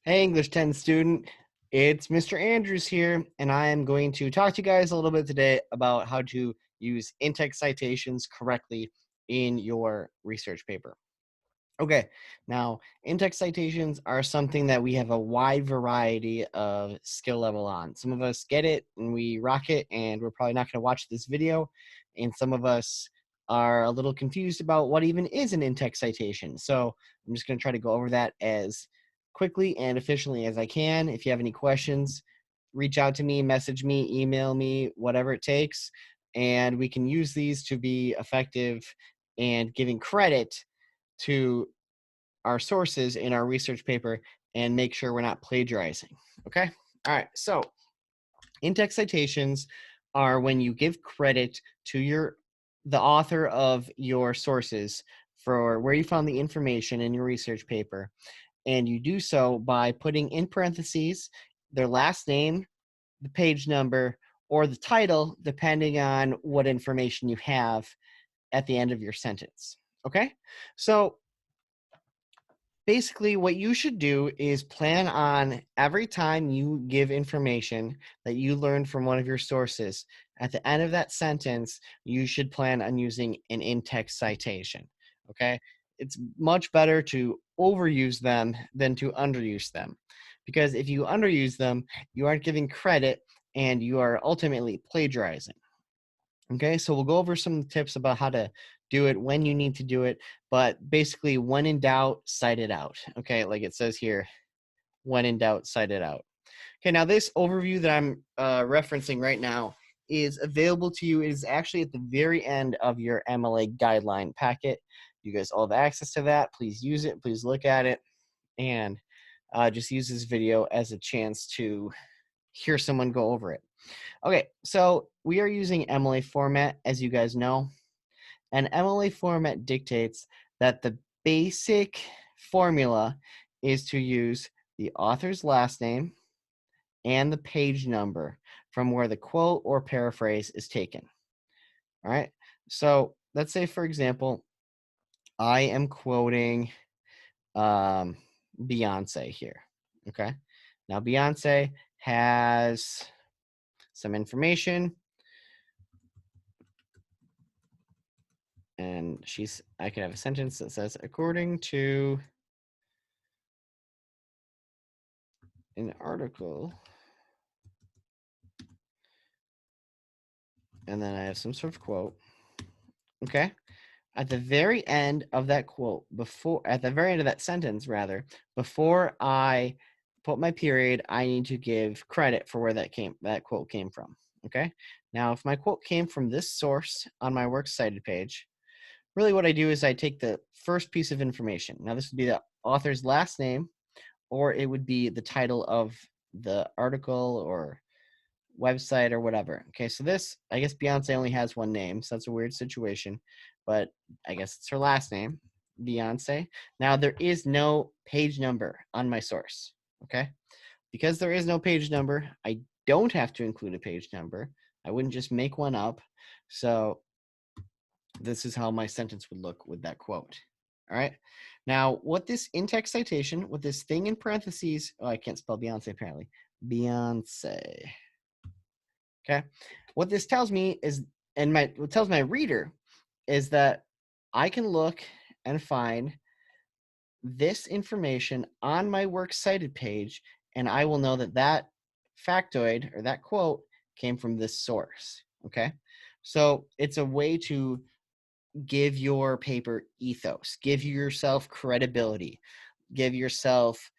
Hey, English 10 student. It's Mr. Andrews here, and I am going to talk to you guys a little bit today about how to use in-text citations correctly in your research paper. Okay, now in-text citations are something that we have a wide variety of skill level on. Some of us get it and we rock it, and we're probably not going to watch this video. And some of us are a little confused about what even is an in-text citation. So I'm just going to try to go over that as quickly and efficiently as I can. If you have any questions, reach out to me, message me, email me, whatever it takes, and we can use these to be effective and giving credit to our sources in our research paper and make sure we're not plagiarizing. Okay? All right. So, in-text citations are when you give credit to the author of your sources for where you found the information in your research paper, and you do so by putting in parentheses their last name, the page number, or the title, depending on what information you have at the end of your sentence. Okay? So, basically, what you should do is plan on every time you give information that you learned from one of your sources, at the end of that sentence, you should plan on using an in-text citation. Okay? It's much better to overuse them than to underuse them. Because if you underuse them, you aren't giving credit and you are ultimately plagiarizing. Okay, so we'll go over some tips about how to do it, when you need to do it, but basically, when in doubt, cite it out. Okay, like it says here, when in doubt, cite it out. Okay, now this overview that I'm referencing right now is available to you. It is actually at the very end of your MLA guideline packet. You guys all have access to that. Please use it. Please look at it. And just use this video as a chance to hear someone go over it. Okay, so we are using MLA format, as you guys know. And MLA format dictates that the basic formula is to use the author's last name and the page number from where the quote or paraphrase is taken. All right. So let's say, for example, I am quoting Beyonce here. Okay. Now, Beyonce has some information, and I could have a sentence that says, according to an article, and then I have some sort of quote. Okay. At the very end of that quote, at the very end of that sentence, rather, before I put my period, I need to give credit for where that quote came from. Okay. Now, if my quote came from this source on my works cited page, really what I do is I take the first piece of information. Now, this would be the author's last name, or it would be the title of the article or website or whatever. Okay, so this, I guess Beyonce only has one name, so that's a weird situation, but I guess it's her last name, Beyonce. Now, there is no page number on my source. Okay, because there is no page number, I don't have to include a page number. I wouldn't just make one up. So this is how my sentence would look with that quote. All right. Now, what this in-text citation, with this thing in parentheses, oh, I can't spell Beyonce apparently. Beyonce. Okay. What this tells me is, what tells my reader is that I can look and find this information on my works cited page, and I will know that that factoid or that quote came from this source. Okay. So it's a way to give your paper ethos, give yourself credibility, give yourself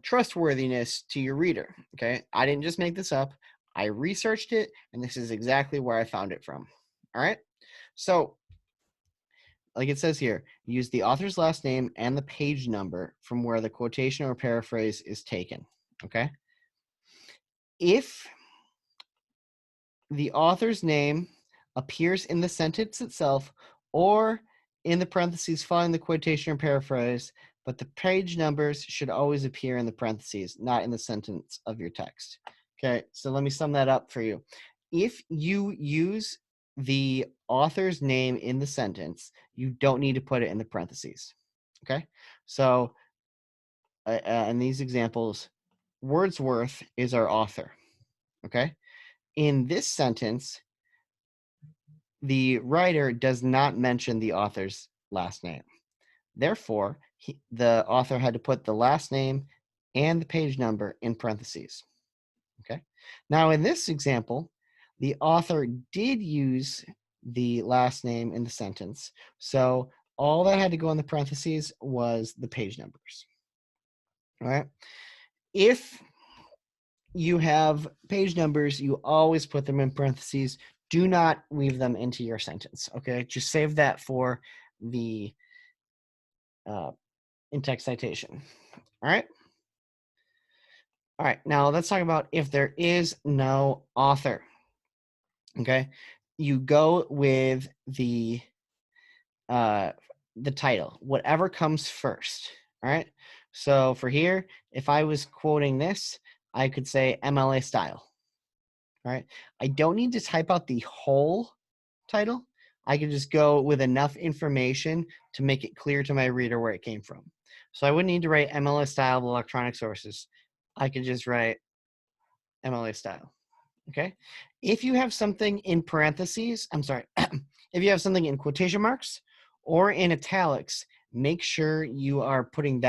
trustworthiness to your reader. Okay. I didn't just make this up. I researched it, and this is exactly where I found it from. All right. So, like it says here, use the author's last name and the page number from where the quotation or paraphrase is taken. Okay. If the author's name appears in the sentence itself or in the parentheses following the quotation or paraphrase, but the page numbers should always appear in the parentheses, not in the sentence of your text. Okay, so let me sum that up for you. If you use the author's name in the sentence, you don't need to put it in the parentheses. Okay, so in these examples, Wordsworth is our author. Okay. In this sentence, the writer does not mention the author's last name. Therefore, the author had to put the last name and the page number in parentheses. Okay. Now, in this example, the author did use the last name in the sentence. So all that had to go in the parentheses was the page numbers. All right. If you have page numbers, you always put them in parentheses. Do not weave them into your sentence. Okay. Just save that for the in-text citation. All right. All right. Now let's talk about if there is no author. Okay. You go with the title, whatever comes first. All right. So for here, if I was quoting this, I could say MLA style. All right. I don't need to type out the whole title. I can just go with enough information to make it clear to my reader where it came from. So I wouldn't need to write MLA style of electronic sources. I could just write MLA style. Okay. If you have something in parentheses, I'm sorry, if you have something in quotation marks or in italics, make sure you are putting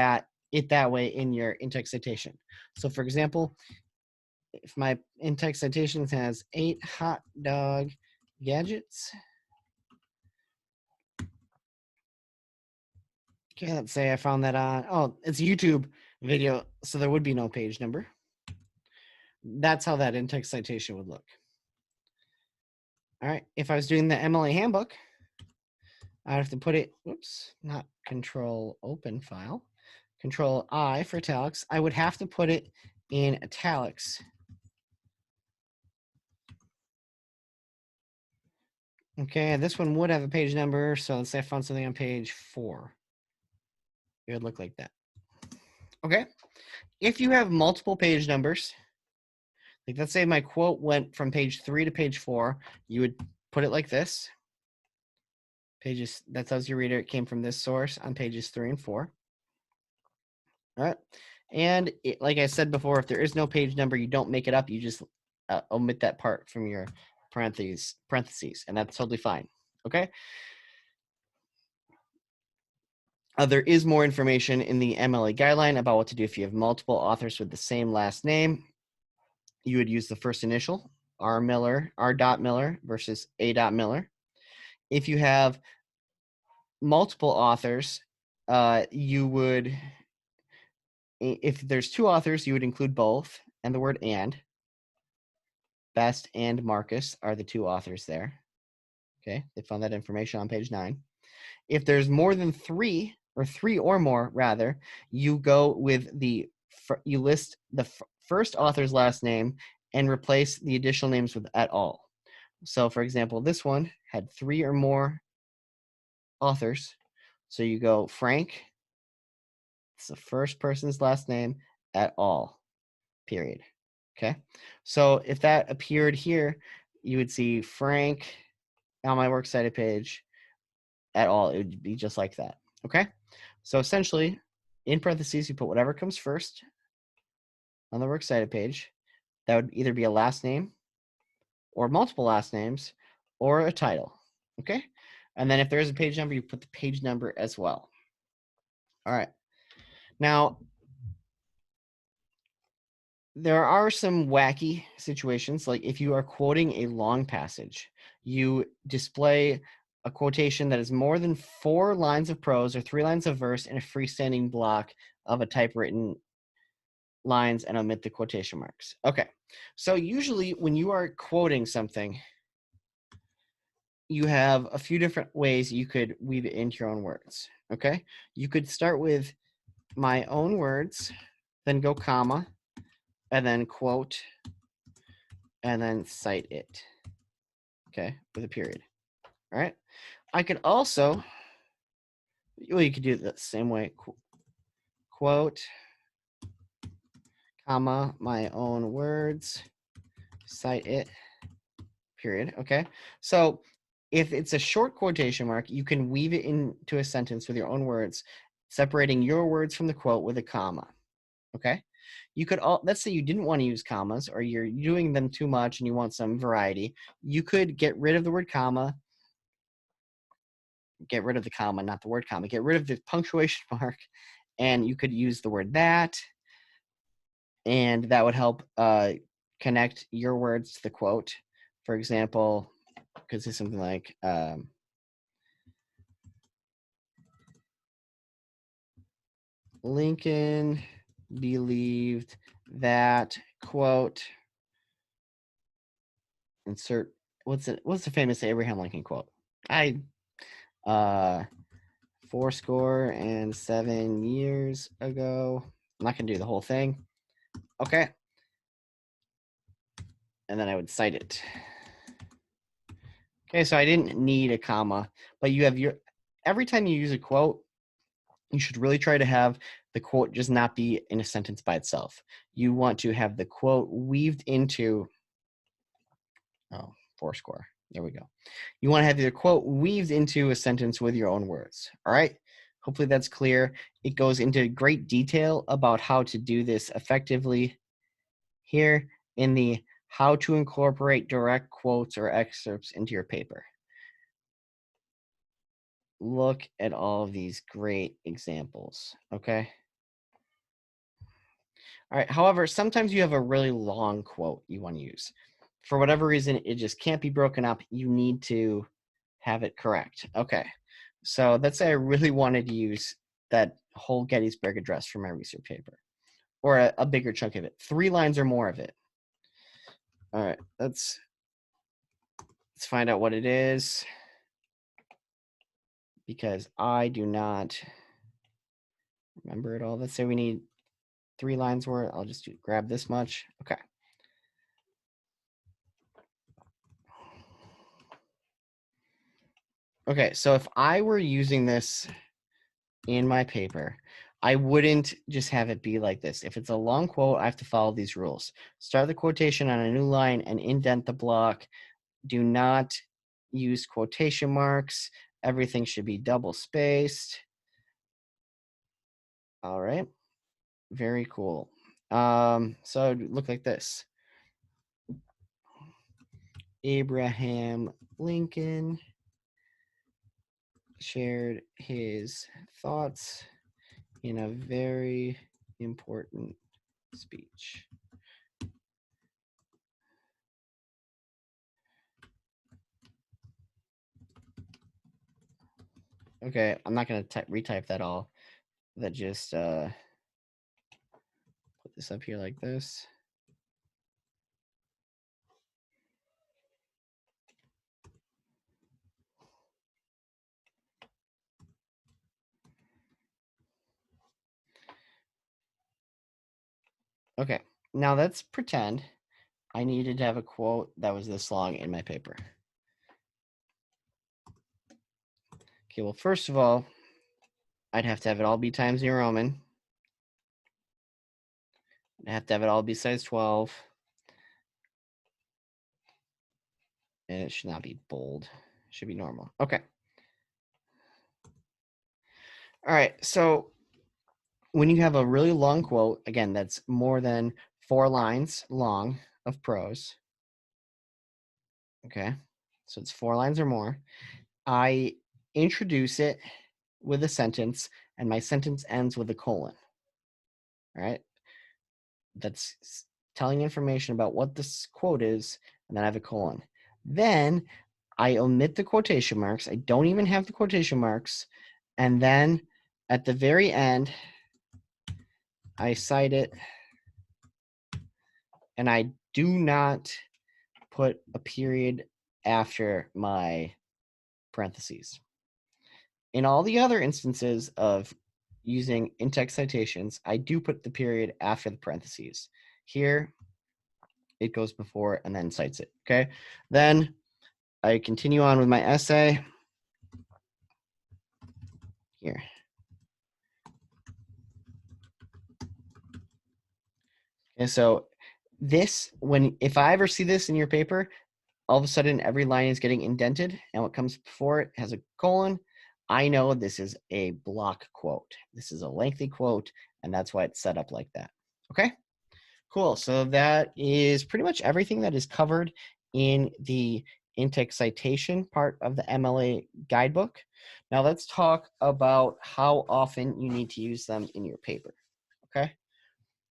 it that way in your in-text citation. So for example, if my in-text citation has 8 hot dog gadgets. Okay, let's say I found that on, it's a YouTube video, so there would be no page number. That's how that in-text citation would look. All right, if I was doing the MLA handbook, I'd have to put it, not control open file, control I for italics. I would have to put it in italics. Okay, this one would have a page number, so let's say I found something on page 4. It would look like that. Okay, if you have multiple page numbers, like let's say my quote went from page 3 to page 4, you would put it like this. Pages, that tells your reader it came from this source on pages 3 and 4. All right. And like I said before, if there is no page number, you don't make it up. You just omit that part from your parentheses, and that's totally fine. Okay. There is more information in the MLA guideline about what to do if you have multiple authors with the same last name. You would use the first initial, R. Miller versus A. Miller. If you have multiple authors, you would, if there's 2 authors, you would include both and the word and. Best and Marcus are the 2 authors there. Okay, they found that information on page 9. If there's more than 3, or 3 or more rather, you go with you list the first author's last name and replace the additional names with et al. So for example, this one had 3 or more authors. So you go Frank, it's the first person's last name, et al. Period. Okay. So if that appeared here, you would see Frank on my works cited page at all. It would be just like that. Okay. So essentially, in parentheses, you put whatever comes first on the works cited page. That would either be a last name or multiple last names or a title. Okay. And then if there is a page number, you put the page number as well. All right. Now, there are some wacky situations, like if you are quoting a long passage, you display a quotation that is more than 4 lines of prose or 3 lines of verse in a freestanding block of a typewritten lines and omit the quotation marks. Okay, so usually when you are quoting something, you have a few different ways you could weave it into your own words. Okay, you could start with my own words, then go comma, and then quote, and then cite it, okay, with a period. All right. I could also, well, you could do it the same way. Quote, comma, my own words, cite it, period. Okay. So if it's a short quotation mark, you can weave it into a sentence with your own words, separating your words from the quote with a comma. Okay. You could let's say you didn't want to use commas, or you're doing them too much and you want some variety. You could get rid of the word comma, get rid of the comma, not the word comma, get rid of the punctuation mark, and you could use the word that, and that would help connect your words to the quote. For example, could say something like, Lincoln believed that, quote, insert, what's the famous Abraham Lincoln quote? I 4 years ago. I'm not gonna do the whole thing. Okay. And then I would cite it. Okay, so I didn't need a comma, but you have every time you use a quote, you should really try to have the quote just not be in a sentence by itself. You want to have the quote weaved into, fourscore. There we go. You want to have your quote weaved into a sentence with your own words. All right. Hopefully that's clear. It goes into great detail about how to do this effectively here in the how to incorporate direct quotes or excerpts into your paper. Look at all of these great examples. Okay. All right. However, sometimes you have a really long quote you want to use. For whatever reason, it just can't be broken up. You need to have it correct. Okay. So let's say I really wanted to use that whole Gettysburg Address for my research paper, or a bigger chunk of it, 3 lines or more of it. All right. Let's find out what it is, because I do not remember it all. Let's say we need 3 lines worth. I'll just grab this much. Okay. Okay, so if I were using this in my paper, I wouldn't just have it be like this. If it's a long quote, I have to follow these rules. Start the quotation on a new line and indent the block. Do not use quotation marks. Everything should be double spaced. All right, very cool. So it would look like this. Abraham Lincoln shared his thoughts in a very important speech. Okay, I'm not going to retype that all. That just put this up here like this. Okay, now let's pretend I needed to have a quote that was this long in my paper. Okay, well, first of all, I'd have to have it all be Times New Roman. I'd have to have it all be size 12. And it should not be bold. It should be normal. Okay. All right, so when you have a really long quote, again, that's more than 4 lines long of prose. Okay, so it's 4 lines or more. I introduce it with a sentence, and my sentence ends with a colon. All right, that's telling information about what this quote is, and then I have a colon. Then I omit the quotation marks. I don't even have the quotation marks. And then at the very end, I cite it, and I do not put a period after my parentheses. In all the other instances of using InText citations, I do put the period after the parentheses. Here, it goes before and then cites it, okay? Then I continue on with my essay. Here. And so this, if I ever see this in your paper, all of a sudden every line is getting indented and what comes before it has a colon, I know this is a block quote. This is a lengthy quote, and that's why it's set up like that. Okay, cool. So that is pretty much everything that is covered in the InText citation part of the MLA guidebook. Now let's talk about how often you need to use them in your paper. Okay.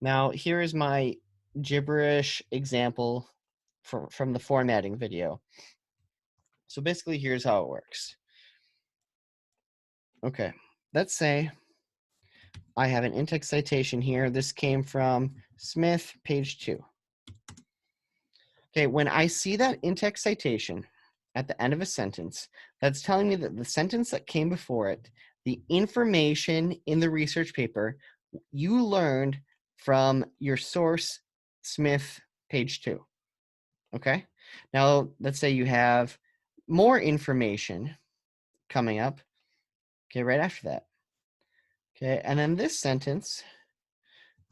Now here is my gibberish example from the formatting video. So basically, here's how it works. Okay, let's say I have an in-text citation here. This came from Smith, page 2. Okay, when I see that in-text citation at the end of a sentence, that's telling me that the sentence that came before it, the information in the research paper, you learned from your source, Smith, page 2. Okay, now let's say you have more information coming up, okay, right after that. Okay, and then this sentence,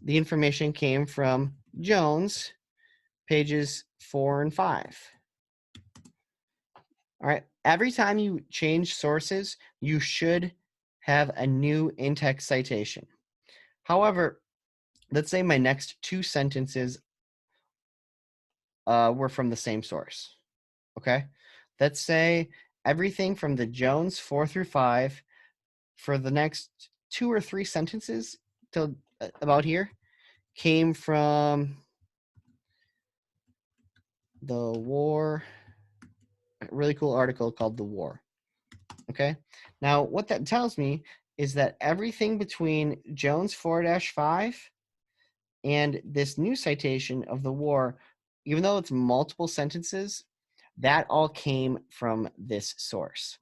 the information came from Jones, pages 4 and 5. All right, every time you change sources, you should have a new in-text citation. However, let's say my next two sentences were from the same source. Okay, let's say everything from the Jones 4 through 5 for the next 2 or 3 sentences till about here came from the war, a really cool article called The War. Okay. Now, what that tells me is that everything between Jones 4-5 and this new citation of The War, even though it's multiple sentences, that all came from this source.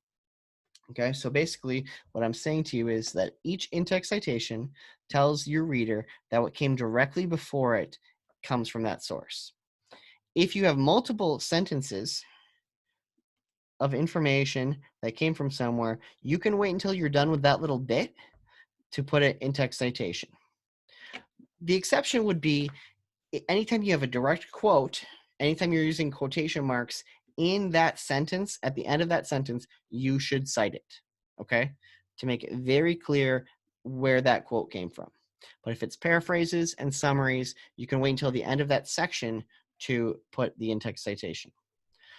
Okay, so basically, what I'm saying to you is that each in-text citation tells your reader that what came directly before it comes from that source. If you have multiple sentences of information that came from somewhere, you can wait until you're done with that little bit to put it in text citation. The exception would be anytime you have a direct quote, anytime you're using quotation marks in that sentence, at the end of that sentence, you should cite it, okay? To make it very clear where that quote came from. But if it's paraphrases and summaries, you can wait until the end of that section to put the in-text citation.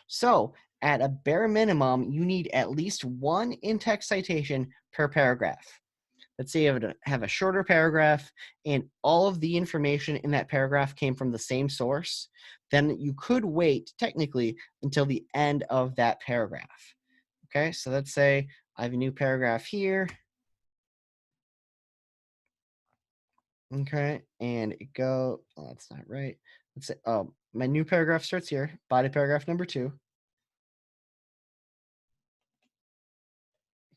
So at a bare minimum, you need at least one in-text citation per paragraph. Let's say you have a shorter paragraph and all of the information in that paragraph came from the same source, then you could wait technically until the end of that paragraph. Okay, so let's say I have a new paragraph here. Okay, and oh, that's not right. Let's say, oh, my new paragraph starts here, body paragraph number 2.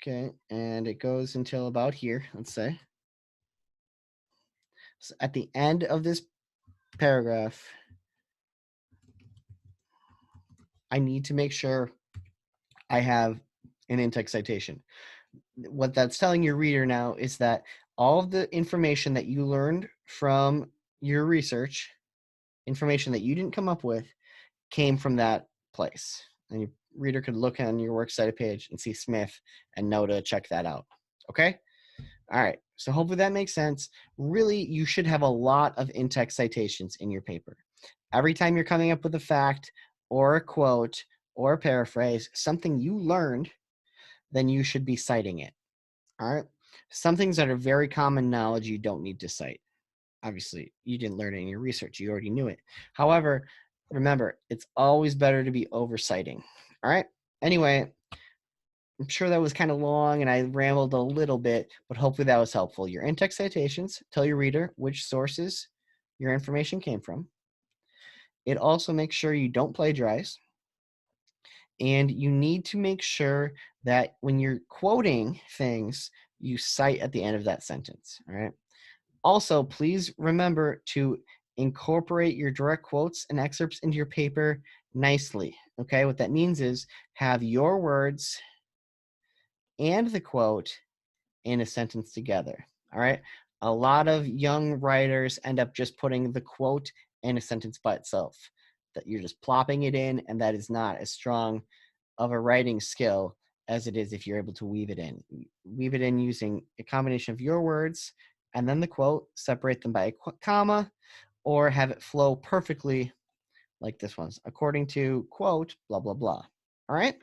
Okay, and it goes until about here, let's say. So at the end of this paragraph, I need to make sure I have an in-text citation. What that's telling your reader now is that all of the information that you learned from your research, information that you didn't come up with, came from that place. And your reader could look on your works cited page and see Smith and know to check that out. Okay? All right. So hopefully that makes sense. Really, you should have a lot of in-text citations in your paper. Every time you're coming up with a fact or a quote or a paraphrase, something you learned, then you should be citing it. All right. Some things that are very common knowledge you don't need to cite. Obviously, you didn't learn it in your research, you already knew it. However, remember, it's always better to be oversighting. All right. Anyway, I'm sure that was kind of long and I rambled a little bit, but hopefully that was helpful. Your in-text citations tell your reader which sources your information came from. It also makes sure you don't plagiarize. And you need to make sure that when you're quoting things, you cite at the end of that sentence. All right. Also, please remember to incorporate your direct quotes and excerpts into your paper nicely. Okay. What that means is have your words and the quote in a sentence together. All right. A lot of young writers end up just putting the quote in a sentence by itself, that you're just plopping it in, and that is not as strong of a writing skill as it is if you're able to weave it in. Weave it in using a combination of your words and then the quote, separate them by a comma, or have it flow perfectly like this one's, according to quote, blah, blah, blah. All right.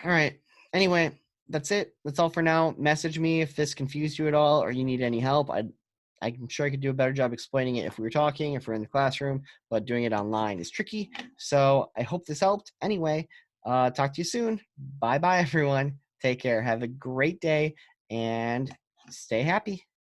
All right. Anyway, that's it. That's all for now. Message me if this confused you at all or you need any help. I'm sure I could do a better job explaining it if we were talking, if we're in the classroom, but doing it online is tricky. So I hope this helped. Anyway, talk to you soon. Bye-bye, everyone. Take care. Have a great day and stay happy.